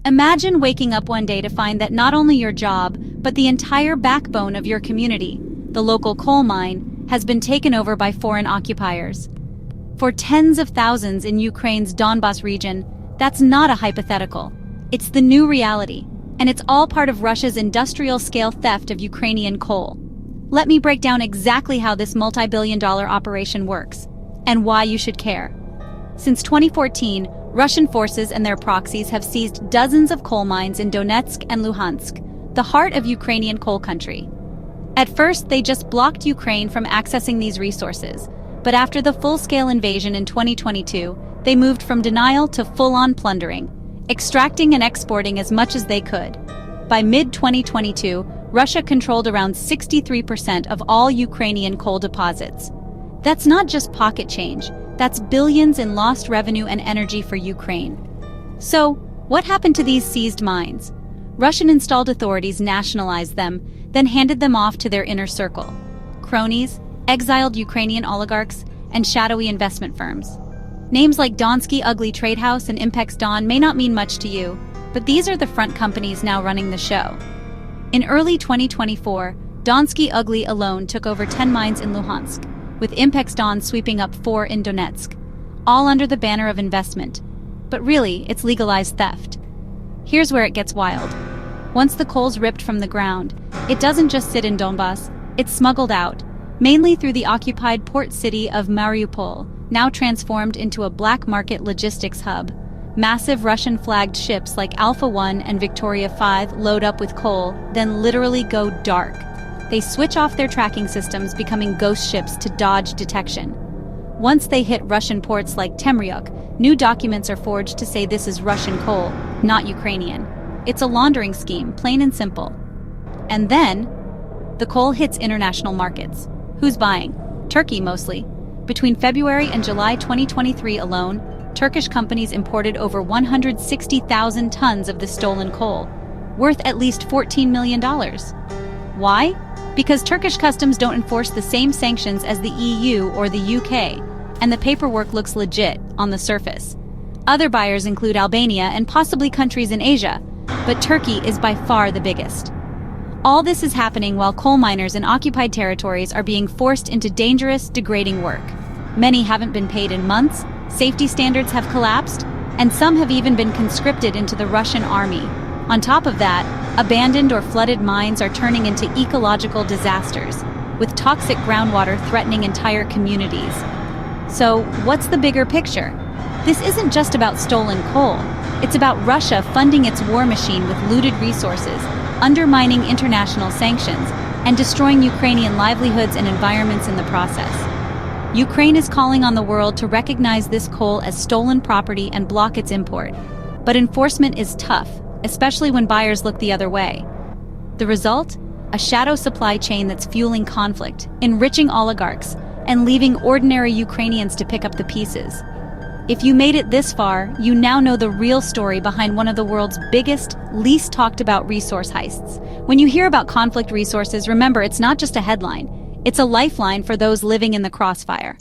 Imagine waking up one day to find that not only your job, but the entire backbone of your community, the local coal mine, has been taken over by foreign occupiers. For tens of thousands in Ukraine's Donbas region, that's not a hypothetical. It's the new reality, and it's all part of Russia's industrial-scale theft of Ukrainian coal. Let me break down exactly how this multi-billion-dollar operation works, and why you should care. Since 2014, Russian forces and their proxies have seized dozens of coal mines in Donetsk and Luhansk, the heart of Ukrainian coal country. At first, they just blocked Ukraine from accessing these resources, but after the full-scale invasion in 2022, they moved from denial to full-on plundering, extracting and exporting as much as they could. By mid-2022, Russia controlled around 63% of all Ukrainian coal deposits. That's not just pocket change, that's billions in lost revenue and energy for Ukraine. So, what happened to these seized mines? Russian-installed authorities nationalized them, then handed them off to their inner circle: cronies, exiled Ukrainian oligarchs, and shadowy investment firms. Names like Donski Ugly Trade House and Impex Don may not mean much to you, but these are the front companies now running the show. In early 2024, Donski Ugly alone took over 10 mines in Luhansk, with Impex Don sweeping up 4 in Donetsk, all under the banner of investment. But really, it's legalized theft. Here's where it gets wild. Once the coal's ripped from the ground, it doesn't just sit in Donbas, it's smuggled out, mainly through the occupied port city of Mariupol, now transformed into a black market logistics hub. Massive Russian-flagged ships like Alpha 1 and Victoria 5 load up with coal, then literally go dark. They switch off their tracking systems, becoming ghost ships to dodge detection. Once they hit Russian ports like Temryuk, new documents are forged to say this is Russian coal, not Ukrainian. It's a laundering scheme, plain and simple. And then, the coal hits international markets. Who's buying? Turkey, mostly. Between February and July 2023 alone, Turkish companies imported over 160,000 tons of the stolen coal, worth at least $14 million. Why? Because Turkish customs don't enforce the same sanctions as the EU or the UK, and the paperwork looks legit on the surface. Other buyers include Albania and possibly countries in Asia, but Turkey is by far the biggest. All this is happening while coal miners in occupied territories are being forced into dangerous, degrading work. Many haven't been paid in months, safety standards have collapsed, and some have even been conscripted into the Russian army. On top of that, abandoned or flooded mines are turning into ecological disasters, with toxic groundwater threatening entire communities. So, what's the bigger picture? This isn't just about stolen coal. It's about Russia funding its war machine with looted resources, undermining international sanctions, and destroying Ukrainian livelihoods and environments in the process. Ukraine is calling on the world to recognize this coal as stolen property and block its import. But enforcement is tough, especially when buyers look the other way. The result? A shadow supply chain that's fueling conflict, enriching oligarchs, and leaving ordinary Ukrainians to pick up the pieces. If you made it this far, you now know the real story behind one of the world's biggest, least talked about resource heists. When you hear about conflict resources, remember it's not just a headline. It's a lifeline for those living in the crossfire.